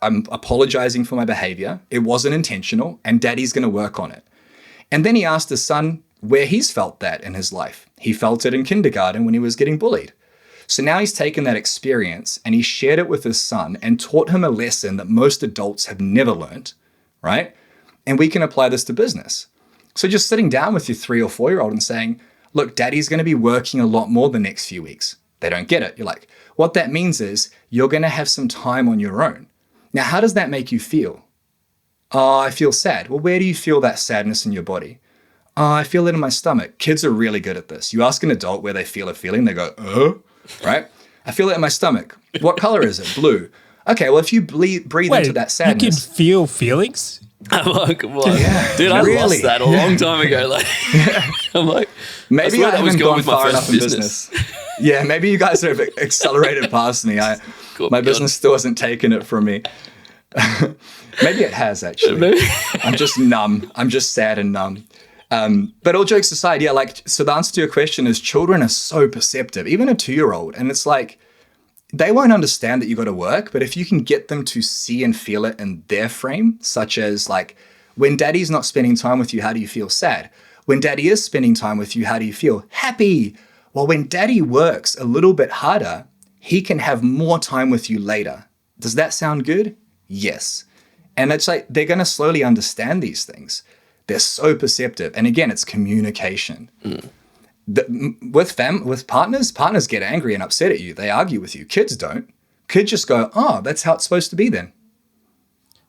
I'm apologizing for my behavior. It wasn't intentional and Daddy's going to work on it. And then he asked his son where he's felt that in his life. He felt it in kindergarten when he was getting bullied. So now he's taken that experience and he shared it with his son and taught him a lesson that most adults have never learned, right? And we can apply this to business. So just sitting down with your 3 or 4-year-old and saying, look, Daddy's going to be working a lot more the next few weeks. They don't get it. You're like, what that means is you're going to have some time on your own. Now, how does that make you feel? Oh, I feel sad. Well, where do you feel that sadness in your body? Oh, I feel it in my stomach. Kids are really good at this. You ask an adult where they feel a feeling, they go, right? I feel it in my stomach. What color is it? Blue. Okay, well, if you breathe into that sadness. You can feel feelings? I'm like, what? Yeah, Dude, I really? lost that a long time ago. Like, I'm like, maybe I haven't gone far enough in business. Yeah, maybe you guys have accelerated past me. My business still hasn't taken it from me. Maybe it has, actually. I'm just numb. I'm just sad and numb. But all jokes aside, yeah, so the answer to your question is children are so perceptive, even a 2-year-old. And it's like, they won't understand that you got to work, but if you can get them to see and feel it in their frame, such as like, when Daddy's not spending time with you, how do you feel? Sad. When Daddy is spending time with you, how do you feel? Happy. Well, when Daddy works a little bit harder, he can have more time with you later. Does that sound good? Yes. And it's like, they're going to slowly understand these things. They're so perceptive. And again, it's communication. With partners get angry and upset at you. They argue with you. Kids don't. Kids just go, oh, that's how it's supposed to be then.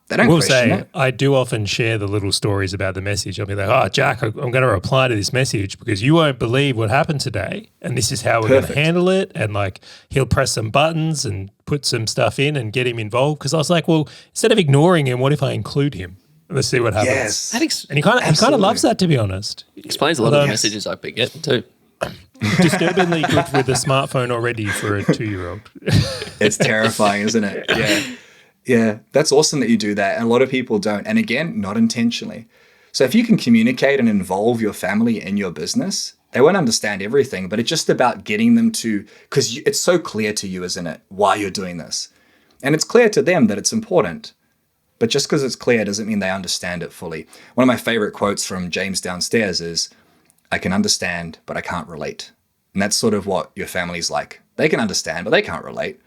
They don't question it. I do often share the little stories about the message. I'll be like, oh, Jack, I'm going to reply to this message because you won't believe what happened today. And this is how we're going to handle it. And like, he'll press some buttons and put some stuff in and get him involved. Because I was like, well, instead of ignoring him, what if I include him? Let's see what happens. Yes. And he kind of loves that, to be honest. Explains a lot of the messages I get too. Disturbingly good with a smartphone already for a 2-year-old. It's terrifying, isn't it? Yeah. Yeah. That's awesome that you do that. And a lot of people don't. And again, not intentionally. So if you can communicate and involve your family in your business, they won't understand everything, but it's just about getting them to, because it's so clear to you, isn't it, why you're doing this? And it's clear to them that it's important. But just because it's clear doesn't mean they understand it fully. One of my favorite quotes from James Downstairs is, I can understand, but I can't relate. And that's sort of what your family's like. They can understand, but they can't relate.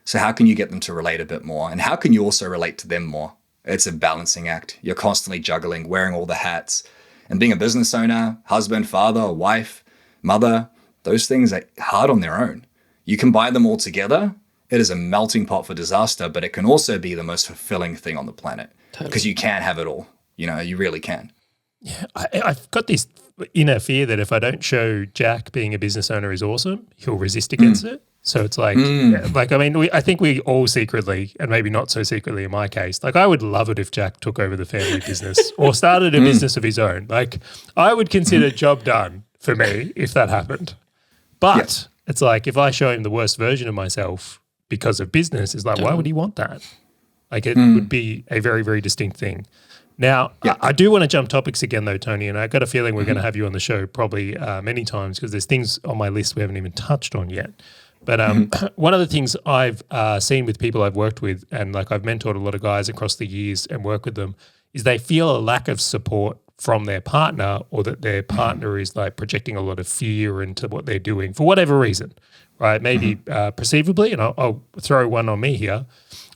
So how can you get them to relate a bit more? And how can you also relate to them more? It's a balancing act. You're constantly juggling, wearing all the hats. And being a business owner, husband, father, wife, mother, those things are hard on their own. You combine them all together, it is a melting pot for disaster, but it can also be the most fulfilling thing on the planet because you can have it all. You really can. Yeah, I've got this inner fear that if I don't show Jack being a business owner is awesome, he'll resist against it. So it's like, I mean, I think we all secretly, and maybe not so secretly in my case, like I would love it if Jack took over the family business or started a business of his own. Like I would consider job done for me if that happened. But it's like if I show him the worst version of myself because of business, it's like, why would he want that? Like it would be a very, very distinct thing. Now, I do want to jump topics again though, Tony, and I got a feeling we're going to have you on the show probably many times because there's things on my list we haven't even touched on yet. But one of the things I've seen with people I've worked with, and like I've mentored a lot of guys across the years and work with them, is they feel a lack of support from their partner, or that their partner is like projecting a lot of fear into what they're doing for whatever reason, right? Maybe perceivably, and I'll throw one on me here.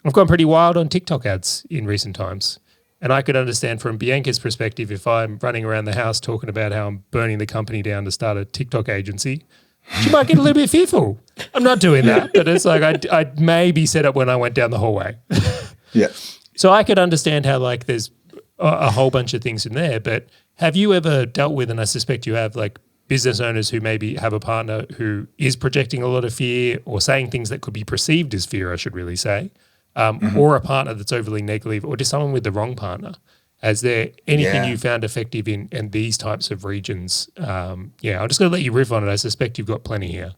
I've gone pretty wild on TikTok ads in recent times. And I could understand from Bianca's perspective, if I'm running around the house talking about how I'm burning the company down to start a TikTok agency, she might get a little bit fearful. I'm not doing that, but it's like I'd maybe set up when I went down the hallway. So I could understand how like there's a whole bunch of things in there, but have you ever dealt with, and I suspect you have, like business owners who maybe have a partner who is projecting a lot of fear or saying things that could be perceived as fear, I should really say, or a partner that's overly negative, or just someone with the wrong partner? Is there anything you found effective in these types of regions? I'm just going to let you riff on it. I suspect you've got plenty here.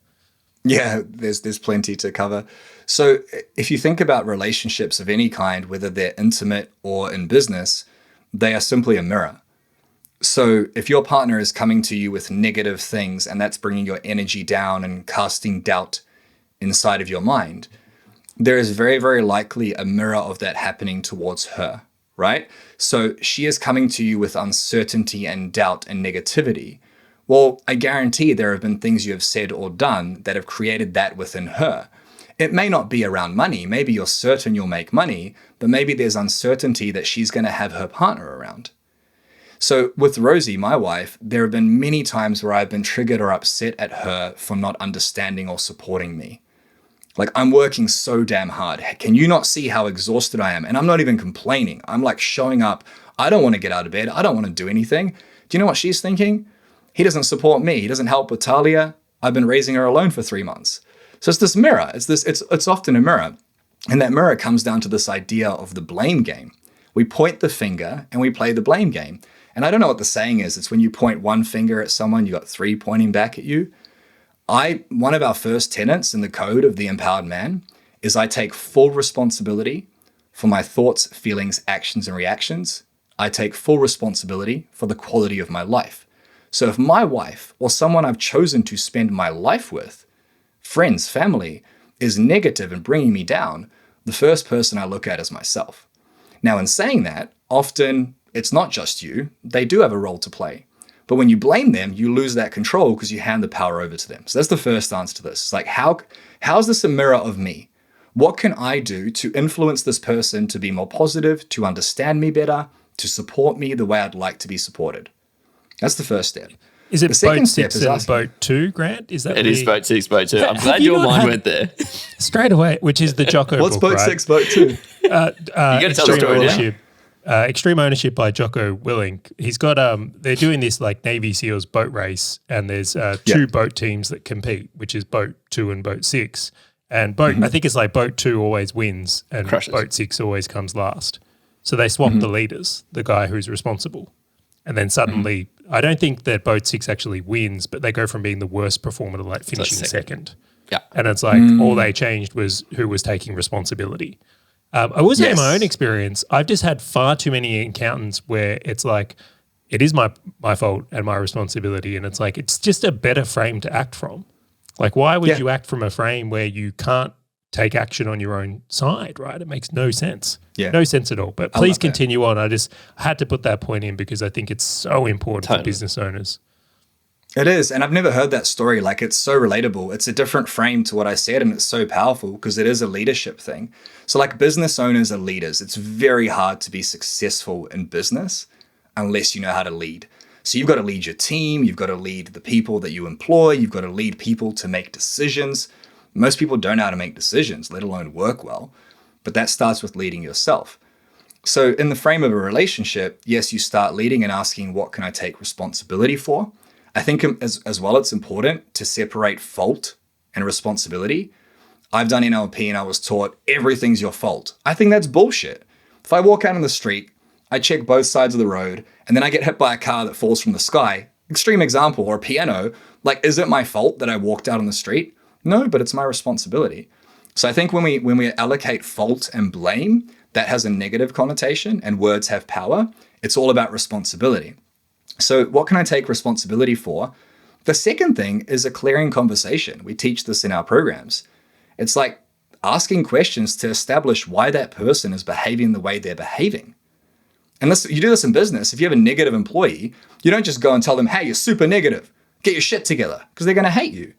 Yeah, there's plenty to cover. So if you think about relationships of any kind, whether they're intimate or in business, they are simply a mirror. So if your partner is coming to you with negative things and that's bringing your energy down and casting doubt inside of your mind, there is very, very likely a mirror of that happening towards her, right? So she is coming to you with uncertainty and doubt and negativity. Well, I guarantee there have been things you have said or done that have created that within her. It may not be around money. Maybe you're certain you'll make money, but maybe there's uncertainty that she's going to have her partner around. So with Rosie, my wife, there have been many times where I've been triggered or upset at her for not understanding or supporting me. Like, I'm working so damn hard. Can you not see how exhausted I am? And I'm not even complaining. I'm like showing up. I don't want to get out of bed. I don't want to do anything. Do you know what she's thinking? He doesn't support me. He doesn't help with Talia. I've been raising her alone for 3 months. So it's this mirror. It's often a mirror. And that mirror comes down to this idea of the blame game. We point the finger and we play the blame game. And I don't know what the saying is. It's when you point one finger at someone, you got 3 pointing back at you. One of our first tenets in the code of the empowered man is I take full responsibility for my thoughts, feelings, actions, and reactions. I take full responsibility for the quality of my life. So if my wife or someone I've chosen to spend my life with, friends, family, is negative and bringing me down, the first person I look at is myself. Now, in saying that, often it's not just you. They do have a role to play. But when you blame them, you lose that control because you hand the power over to them. So that's the first answer to this. It's like, how's this a mirror of me? What can I do to influence this person to be more positive, to understand me better, to support me the way I'd like to be supported? That's the first step. Is it boat 6 and boat 2, Grant? Is that it is boat 6, boat 2. I'm glad your mind went there. Straight away, which is the Jocko What's book, boat right? 6, boat 2? You got to tell the story now. Extreme Ownership by Jocko Willink. He's got they're doing this like Navy SEALs boat race, and there's 2 boat teams that compete, which is boat 2 and boat 6. And I think it's like boat 2 always wins and boat 6 always comes last. So they swap the leaders, the guy who's responsible. And then suddenly, I don't think that boat 6 actually wins, but they go from being the worst performer to like finishing second. Yeah. And it's like all they changed was who was taking responsibility. I will say in my own experience, I've just had far too many accountants where it's like, it is my fault and my responsibility. And it's like, it's just a better frame to act from. Like, why would you act from a frame where you can't take action on your own side, right? It makes no sense. Yeah. No sense at all. But please continue on. I had to put that point in because I think it's so important for business owners. It is. And I've never heard that story. Like, it's so relatable. It's a different frame to what I said. And it's so powerful because it is a leadership thing. So like business owners are leaders. It's very hard to be successful in business unless you know how to lead. So you've got to lead your team. You've got to lead the people that you employ. You've got to lead people to make decisions. Most people don't know how to make decisions, let alone work well. But that starts with leading yourself. So in the frame of a relationship, yes, you start leading and asking, what can I take responsibility for? I think as well, it's important to separate fault and responsibility. I've done NLP and I was taught everything's your fault. I think that's bullshit. If I walk out on the street, I check both sides of the road, and then I get hit by a car that falls from the sky, extreme example, or a piano, like, is it my fault that I walked out on the street? No, but it's my responsibility. So I think when we allocate fault and blame, that has a negative connotation, and words have power. It's all about responsibility. So what can I take responsibility for? The second thing is a clearing conversation. We teach this in our programs. It's like asking questions to establish why that person is behaving the way they're behaving. And this, you do this in business. If you have a negative employee, you don't just go and tell them, hey, you're super negative, get your shit together, because they're going to hate you.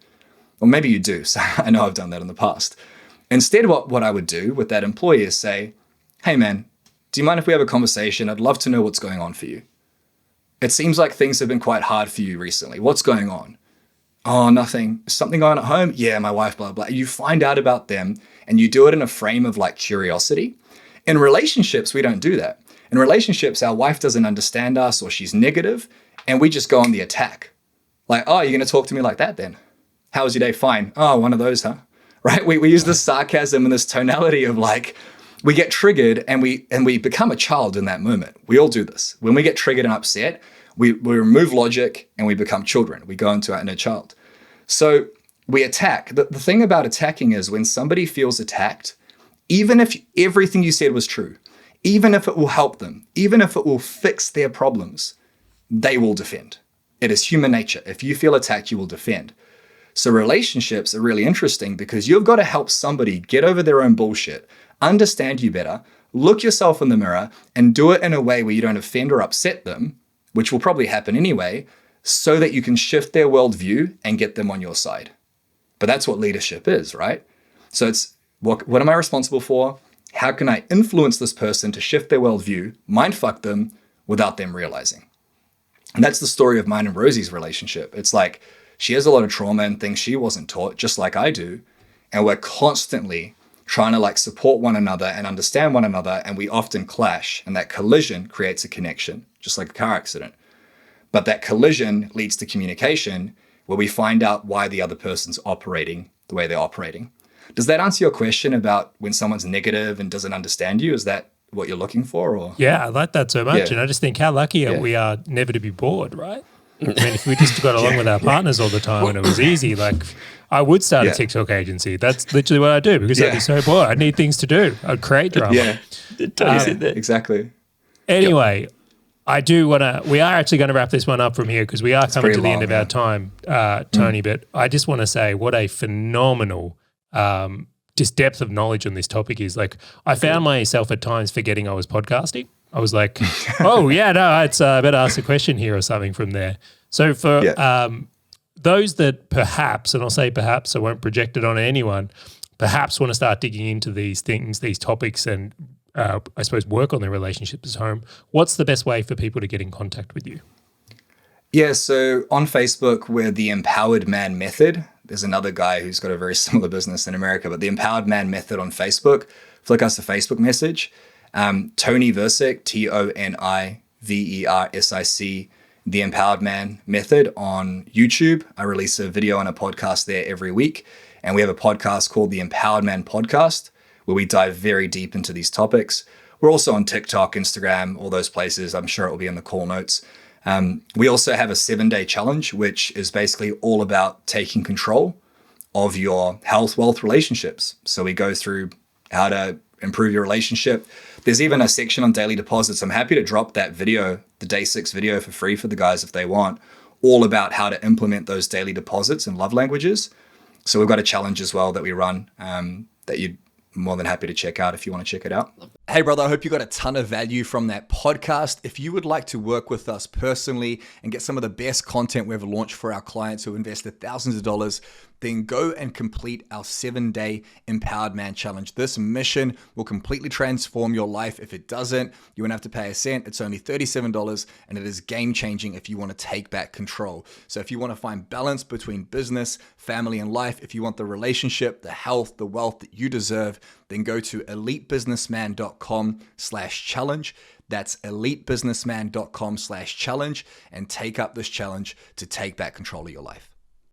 Or maybe you do. So I know I've done that in the past. Instead, what I would do with that employee is say, hey man, do you mind if we have a conversation? I'd love to know what's going on for you. It seems like things have been quite hard for you recently. What's going on? Oh, nothing. Something going on at home? Yeah, my wife, blah, blah. You find out about them and you do it in a frame of like curiosity. In relationships, we don't do that. In relationships, our wife doesn't understand us or she's negative and we just go on the attack. Like, oh, you're going to talk to me like that then? How was your day? Fine. Oh, one of those, huh? Right? We use this sarcasm and this tonality of like, we get triggered and we become a child in that moment. We all do this. When we get triggered and upset, we remove logic and we become children. We go into our inner child. So we attack. The thing about attacking is when somebody feels attacked, even if everything you said was true, even if it will help them, even if it will fix their problems, they will defend. It is human nature. If you feel attacked, you will defend. So relationships are really interesting because you've got to help somebody get over their own bullshit, understand you better, look yourself in the mirror, and do it in a way where you don't offend or upset them, which will probably happen anyway, so that you can shift their worldview and get them on your side. But that's what leadership is, right? So it's what am I responsible for? How can I influence this person to shift their worldview, mindfuck them without them realizing? And that's the story of mine and Rosie's relationship. It's like she has a lot of trauma and things she wasn't taught, just like I do. And we're constantly trying to like support one another and understand one another. And we often clash, and that collision creates a connection, just like a car accident. But that collision leads to communication where we find out why the other person's operating the way they're operating. Does that answer your question about when someone's negative and doesn't understand you? Is that what you're looking for? Or yeah, I like that so much. Yeah. And I just think how lucky we are never to be bored, right? I mean, if we just got along with our partners all the time and it was easy, like I would start a TikTok agency. That's literally what I do because I'd be so bored. I need things to do. I'd create drama. Yeah, Exactly. Anyway, I do want to, we are actually going to wrap this one up from here because we are coming to the end of our time, Tony, but I just want to say what a phenomenal just depth of knowledge on this topic is. Like I found myself at times forgetting I was podcasting. I was like, oh yeah, no, it's better ask a question here or something from there. So for those that perhaps, and I'll say perhaps, I won't project it on anyone, perhaps want to start digging into these things, these topics, and I suppose work on their relationships at home, what's the best way for people to get in contact with you? Yeah, so on Facebook, we're the Empowered Man Method. There's another guy who's got a very similar business in America, but the Empowered Man Method on Facebook. Flick us a Facebook message. Toni Versic, ToniVersic, the Empowered Man Method on YouTube. I release a video and a podcast there every week. And we have a podcast called the Empowered Man Podcast, where we dive very deep into these topics. We're also on TikTok, Instagram, all those places. I'm sure it will be in the call notes. We also have a 7-day challenge, which is basically all about taking control of your health, wealth, relationships. So we go through how to improve your relationship. There's even a section on daily deposits. I'm happy to drop that video, the day 6 video for free for the guys if they want, all about how to implement those daily deposits and love languages. So we've got a challenge as well that we run that you'd more than happy to check out if you want to check it out. Hey brother, I hope you got a ton of value from that podcast. If you would like to work with us personally and get some of the best content we've ever launched for our clients who have invested thousands of dollars, then go and complete our 7-day Empowered Man Challenge. This mission will completely transform your life. If it doesn't, you won't have to pay a cent. It's only $37 and it is game changing if you want to take back control. So if you want to find balance between business, family, and life, if you want the relationship, the health, the wealth that you deserve, then go to elitebusinessman.com/challenge. That's elitebusinessman.com/challenge and take up this challenge to take back control of your life.